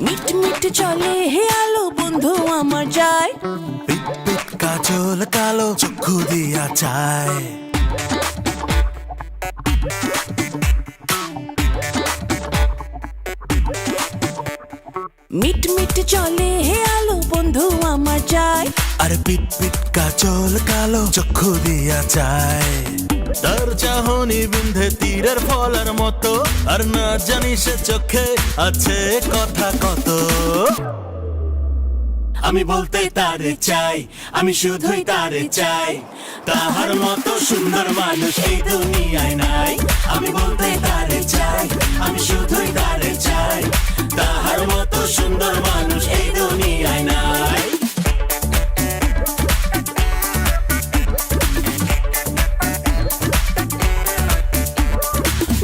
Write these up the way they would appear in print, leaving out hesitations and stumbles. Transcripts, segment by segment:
Meet meet চলে হে আলো বন্ধু আমার যায়, পিট পিট কাজল কালো চক্ষু দিয়া চায়। মিট মিট চলে হে আলো বন্ধু আমার যায়, আর পিট পিট কাজল কালো চক্ষু দিয়া চায়। তার চাহনি বিন্ধে তীরের ফলার মতো, আর না জানি সে চোখে আছে কথা কত। আমি বলতে তারে চাই, আমি শুধুই তারে চাই, তাহার মতো সুন্দর মানুষ এই দুনিয়ায় নাই। আমি বলতে তারে চাই, আমি শুধুই তারে চাই, তাহার মতো সুন্দর মানুষ এই দুনিয়ায় নাই।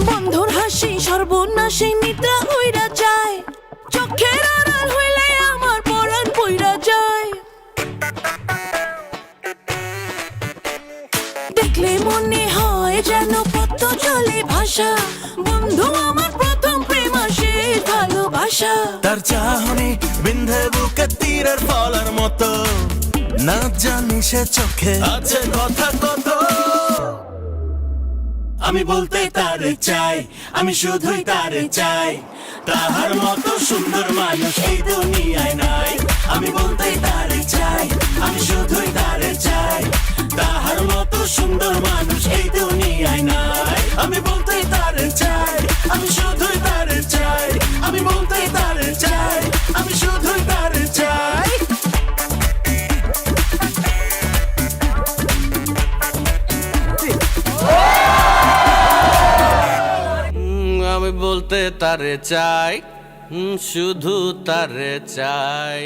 বন্ধুর হাসি সর্বনাশে নিদ্রা উইরা যায়, চোখের আড়াল হইলে আমার পরাণ পইরা যায়। দেখলে মনে হয় যেন কত চলে ভাষা, বন্ধু আমার প্রথম প্রেম শেষ ভালোবাসা। তার চাহনি বিন্ধে বুকে তীরের ফলার মতো, না জানি সে চোখে আছে কথা কত। আমি বলতে তারে চাই, আমি শুধুই তারে চাই, তাহার মতো সুন্দর মানুষ এই দুনিয়ায় নাই। আমি বলতে তারে চাই, আমি শুধুই তারে চাই, তাহার মতো সুন্দর মানুষ এই দুনিয়ায় নাই। আমি বলতে তারে চাই, আমি শুধুই তারে চাই, আমি বলতে তারে চাই, আমি শুধুই তারে চাই। আমি বলতে তারে চাই, শুধু তারে চাই।